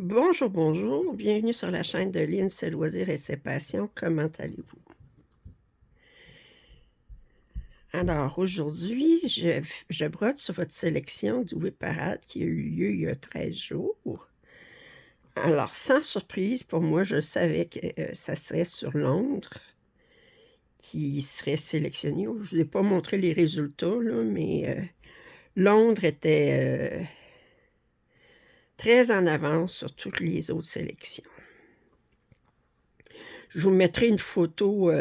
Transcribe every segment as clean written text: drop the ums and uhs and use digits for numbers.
Bonjour, bonjour, bienvenue sur la chaîne de Lynn, ses loisirs et ses passions. Comment allez-vous? Alors, aujourd'hui, je brode sur votre sélection du Whip Parade qui a eu lieu il y a 13 jours. Alors, sans surprise, pour moi, je savais que ça serait sur Londres qui serait sélectionné. Je ne vous ai pas montré les résultats, là, mais Londres était très en avance sur toutes les autres sélections. Je vous mettrai une photo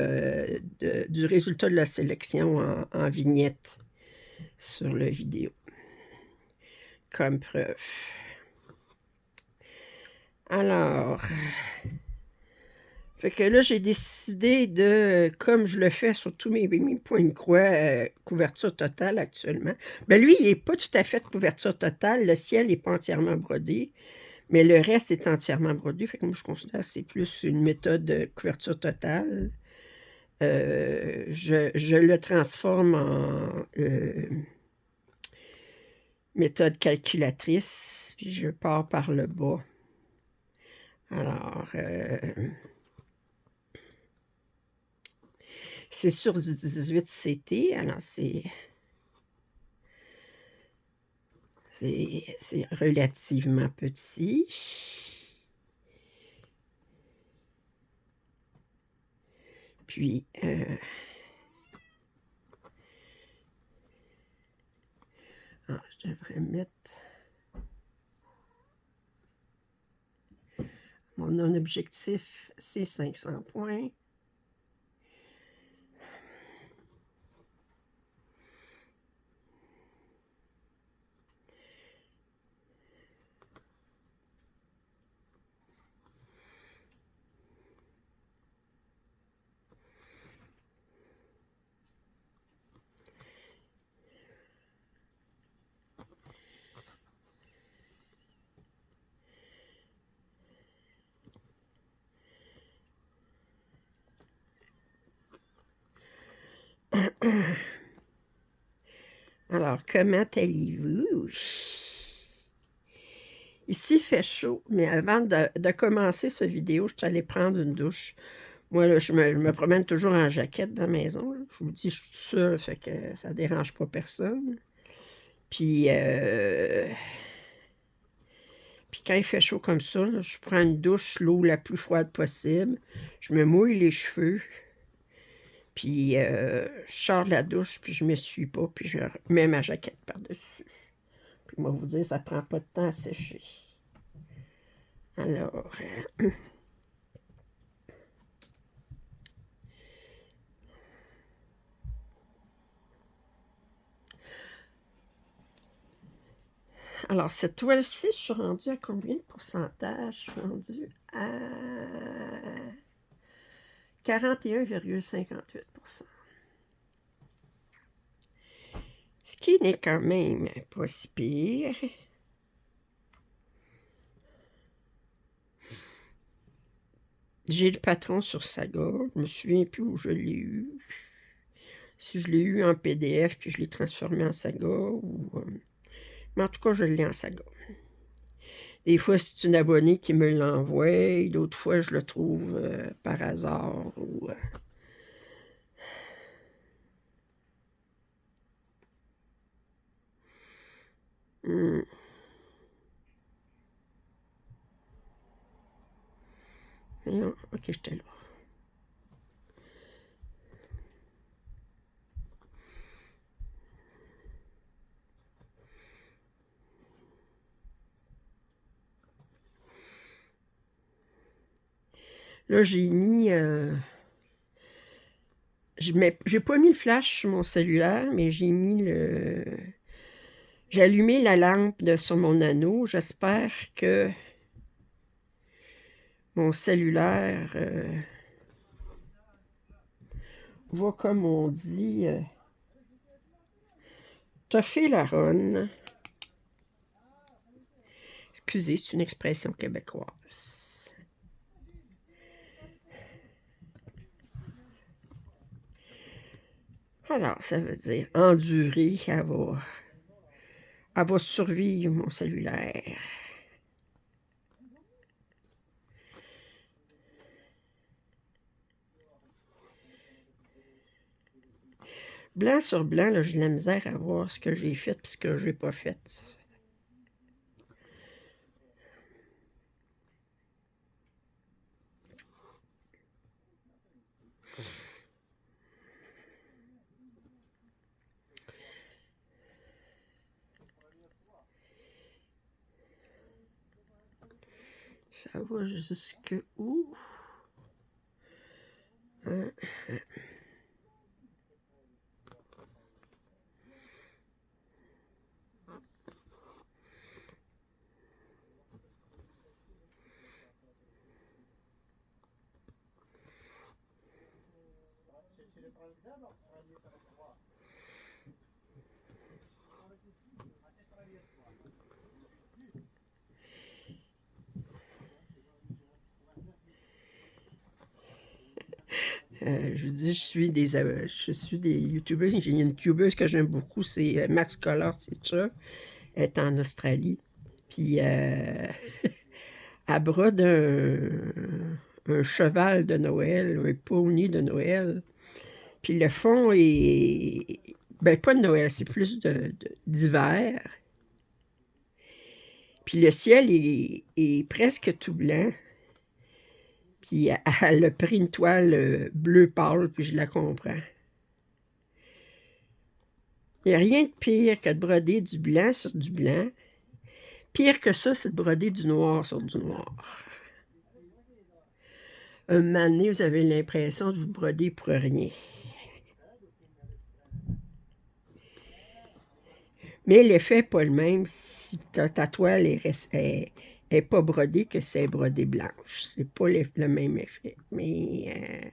du résultat de la sélection en vignette sur la vidéo, comme preuve. Alors, fait que là, j'ai décidé de, comme je le fais sur tous mes points de croix, couverture totale actuellement. Ben lui, il n'est pas tout à fait de couverture totale. Le ciel n'est pas entièrement brodé, mais le reste est entièrement brodé. Fait que moi, je considère que c'est plus une méthode de couverture totale. Je le transforme en méthode calculatrice, puis je pars par le bas. Alors, c'est sur du 18 CT, alors c'est relativement petit. Puis, je devrais mettre mon objectif, c'est 500 points. Alors, comment allez-vous? Ici, il fait chaud, mais avant de commencer cette vidéo, je suis allée prendre une douche. Moi, là, je me promène toujours en jaquette dans la maison, là. Je vous dis, je suis toute seule, fait que ça dérange pas personne. Puis quand il fait chaud comme ça, là, je prends une douche, l'eau la plus froide possible. Je me mouille les cheveux. Puis je sors de la douche, puis je ne m'essuie pas, puis je mets ma jaquette par-dessus. Puis moi, vous dire, ça prend pas de temps à sécher. Alors, alors cette toile-ci, je suis rendue à combien de pourcentage? Je suis rendue à 41,58%. Ce qui n'est quand même pas si pire. J'ai le patron sur Saga. Je ne me souviens plus où je l'ai eu. Si je l'ai eu en PDF, puis je l'ai transformé en Saga. Mais en tout cas, je l'ai en Saga. Des fois, c'est une abonnée qui me l'envoie. Et d'autres fois, je le trouve par hasard. Hmm. Non, ok, j'étais là. Là, j'ai mis... j'ai pas mis le flash sur mon cellulaire, mais j'ai mis le... J'ai allumé la lampe sur mon anneau. J'espère que mon cellulaire va, comme on dit, toffer la ronne. Excusez, c'est une expression québécoise. Alors, ça veut dire endurer, elle va survivre, mon cellulaire. Blanc sur blanc, là, j'ai de la misère à voir ce que j'ai fait et ce que j'ai pas fait. Ça va jusque où? Hein? Je vous dis, je suis des youtubeuses. J'ai une youtubeuse que j'aime beaucoup, c'est Max Color Teacher. Elle est en Australie. Puis elle brode un cheval de Noël, un pony de Noël. Puis le fond est... Ben, pas de Noël, c'est plus d'hiver. Puis le ciel est presque tout blanc. Puis elle a pris une toile bleu pâle, puis je la comprends. Il n'y a rien de pire que de broder du blanc sur du blanc. Pire que ça, c'est de broder du noir sur du noir. Un moment donné, vous avez l'impression de vous broder pour rien. Mais l'effet n'est pas le même si ta toile est pas brodée que si elle est brodée blanche. C'est pas le même effet. Mais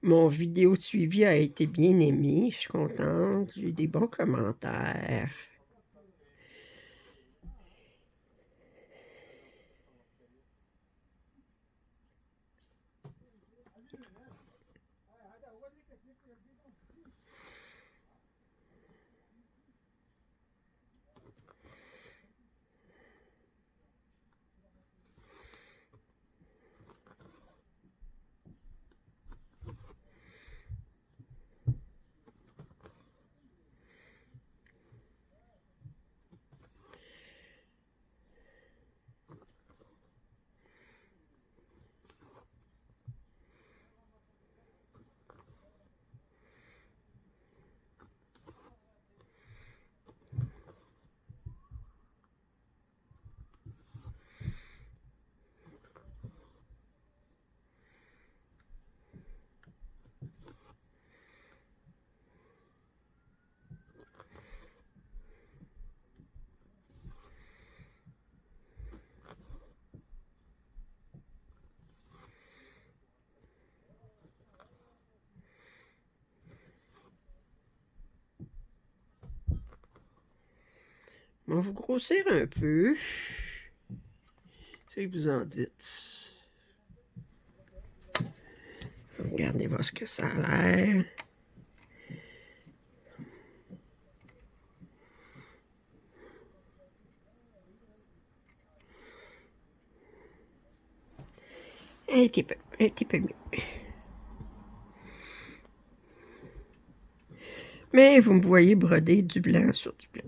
mon vidéo de suivi a été bien aimée. Je suis contente. J'ai eu des bons commentaires. On va vous grossir un peu. C'est que vous en dites. Regardez voir ce que ça a l'air. Un petit peu mieux. Mais vous me voyez broder du blanc sur du blanc.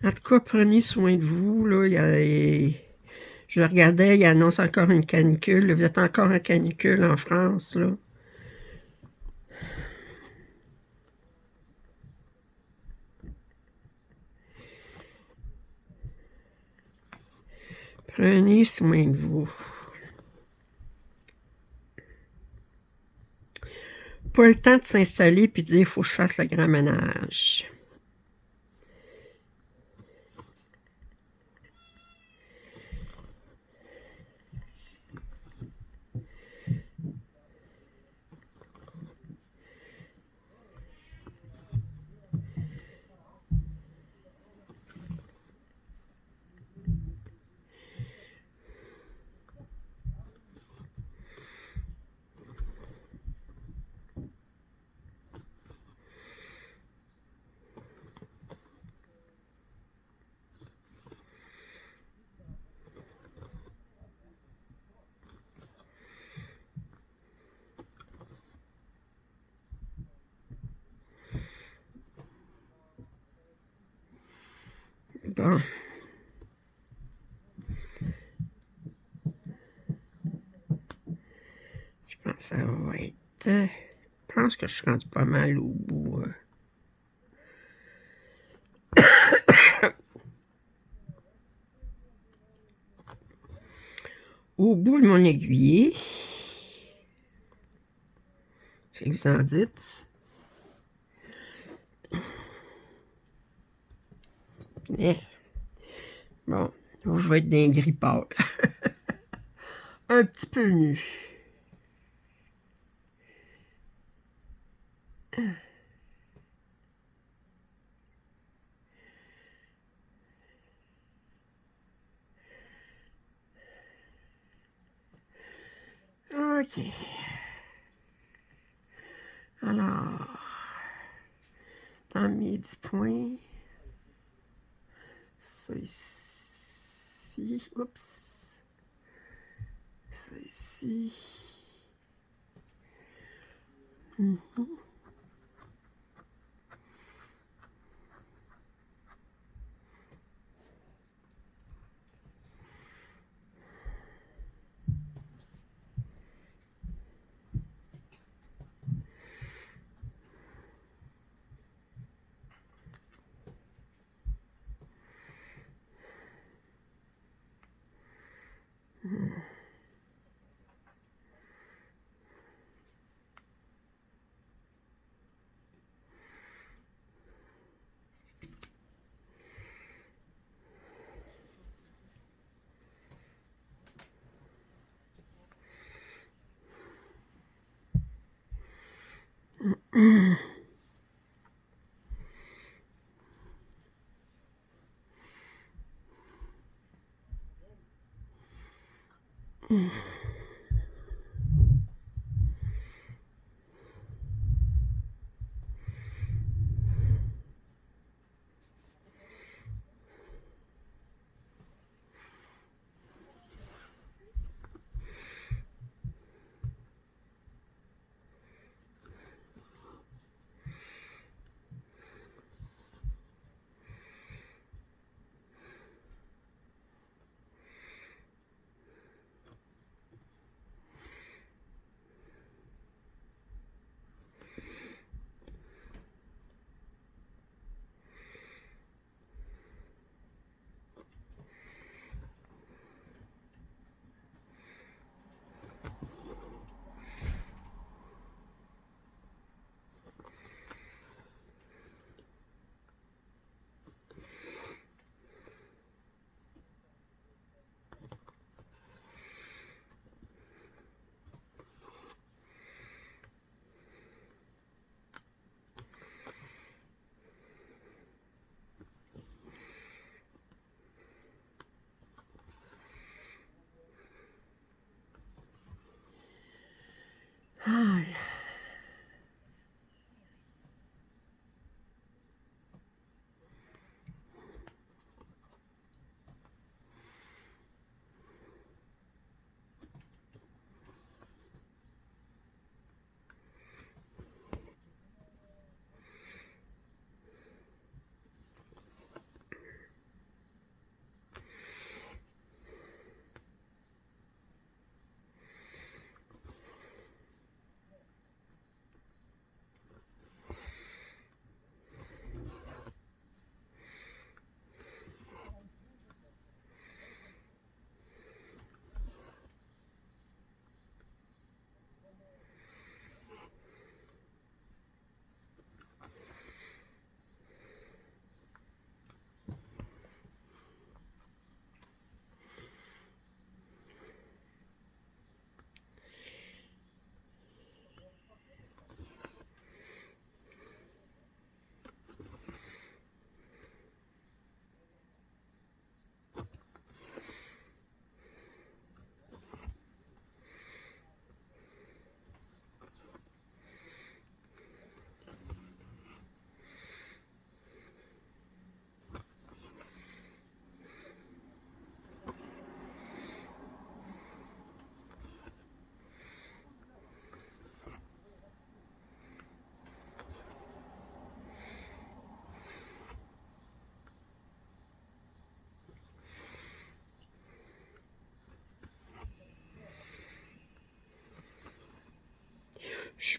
En tout cas, prenez soin de vous. Là. Je regardais, il annonce encore une canicule. Vous êtes encore en canicule en France. Là. Prenez soin de vous. Pas le temps de s'installer et de dire il faut que je fasse le grand ménage. Bon. Je pense que ça va être... Je pense que je suis rendu pas mal au bout. Au bout de mon aiguiller. C'est que vous en dites. Eh. Bon, je vais être d'un gris pâle. Un petit peu mieux. OK. Alors, dans mes 10 points, ça ici, oups, ça ici.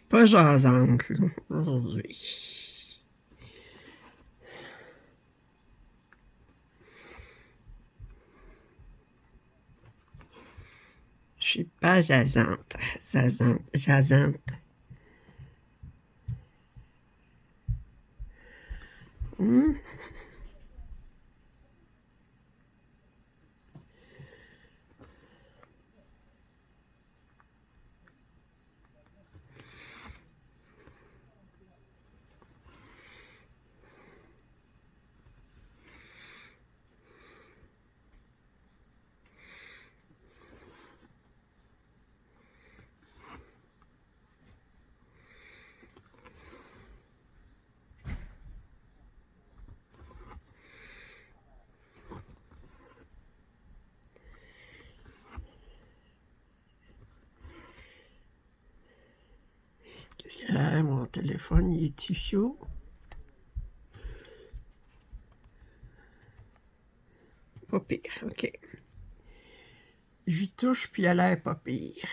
pas jasante, là, aujourd'hui. Je suis pas jasante, jasante. Hmm. Qu'est-ce qu'il y a? Mon téléphone, il est-tu chaud? Pas pire, OK. J'y touche, puis elle a l'air pas pire.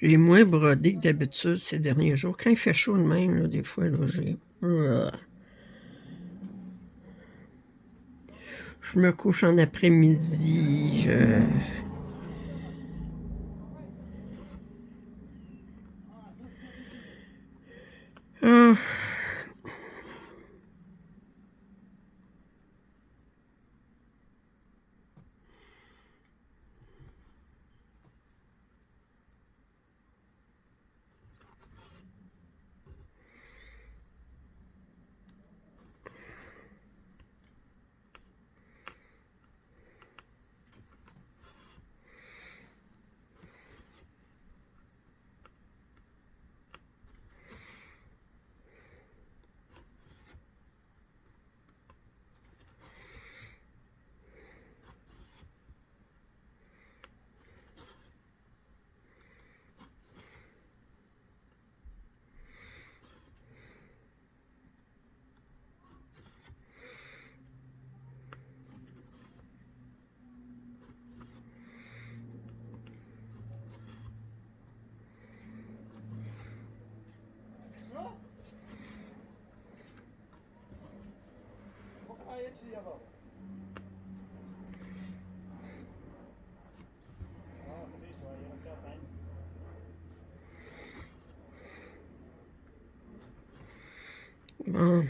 J'ai moins brodé que d'habitude ces derniers jours. Quand il fait chaud de même, là, des fois, là, j'ai... Je me couche en après-midi, Ah. Bon.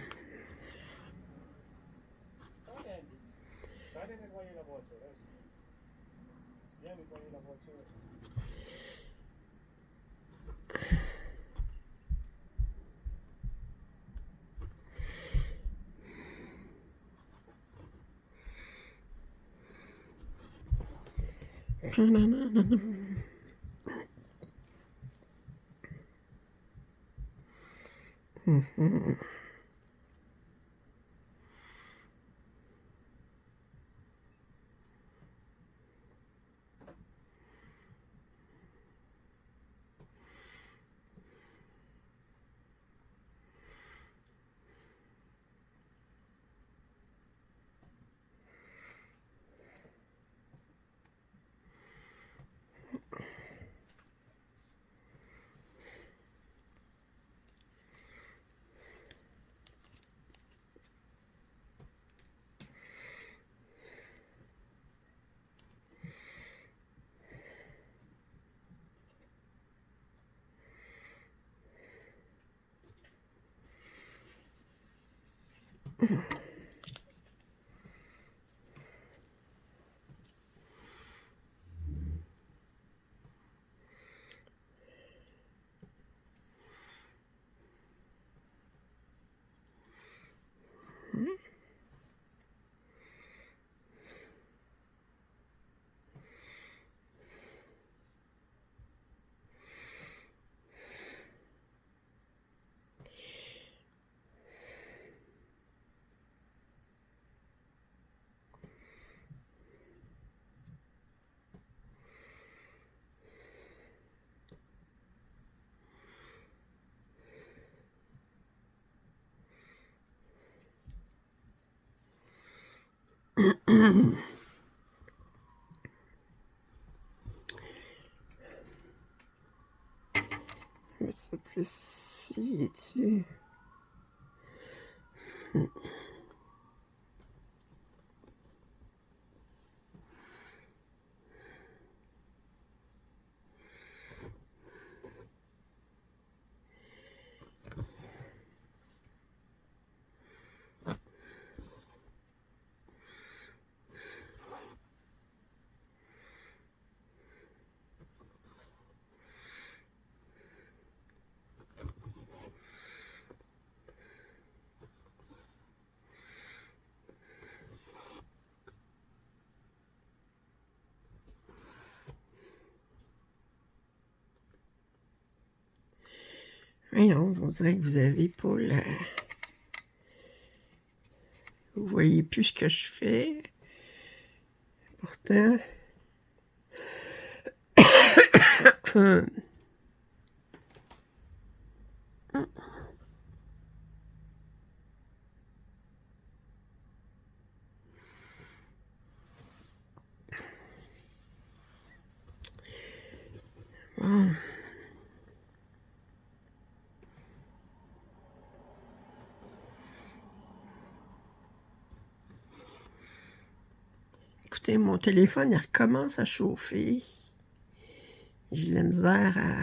Mhm. Mettre ça plus ici et dessus. Voyons, on dirait que vous avez pas la... Vous voyez plus ce que je fais. Pourtant... Bon. Écoutez, mon téléphone, il recommence à chauffer. J'ai la misère à...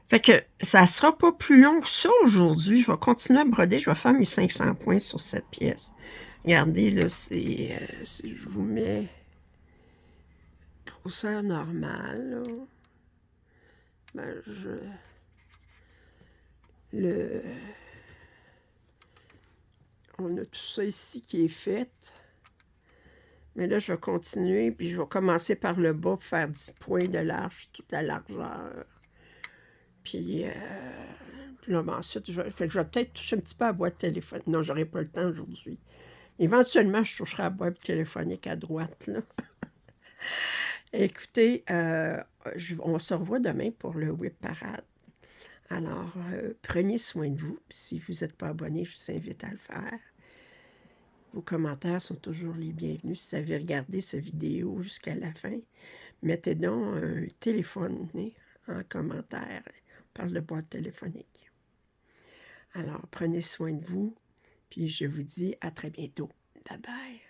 Fait que ça sera pas plus long que ça aujourd'hui. Je vais continuer à broder. Je vais faire mes 500 points sur cette pièce. Regardez, là, c'est... si je vous mets... grosseur normale, là, ben, on a tout ça ici qui est fait. Mais là, je vais continuer, puis je vais commencer par le bas pour faire 10 points de large, toute la largeur. Puis là, ben, ensuite, je vais peut-être toucher un petit peu à la boîte téléphonique. Non, j'aurai pas le temps aujourd'hui. Éventuellement, je toucherai à la boîte téléphonique à droite, là. Écoutez, on se revoit demain pour le Whip Parade. Alors, prenez soin de vous. Si vous n'êtes pas abonné, je vous invite à le faire. Vos commentaires sont toujours les bienvenus. Si vous avez regardé cette vidéo jusqu'à la fin, mettez donc un téléphone en commentaire. On parle de boîte téléphonique. Alors, prenez soin de vous Puis je vous dis à très bientôt. Bye bye.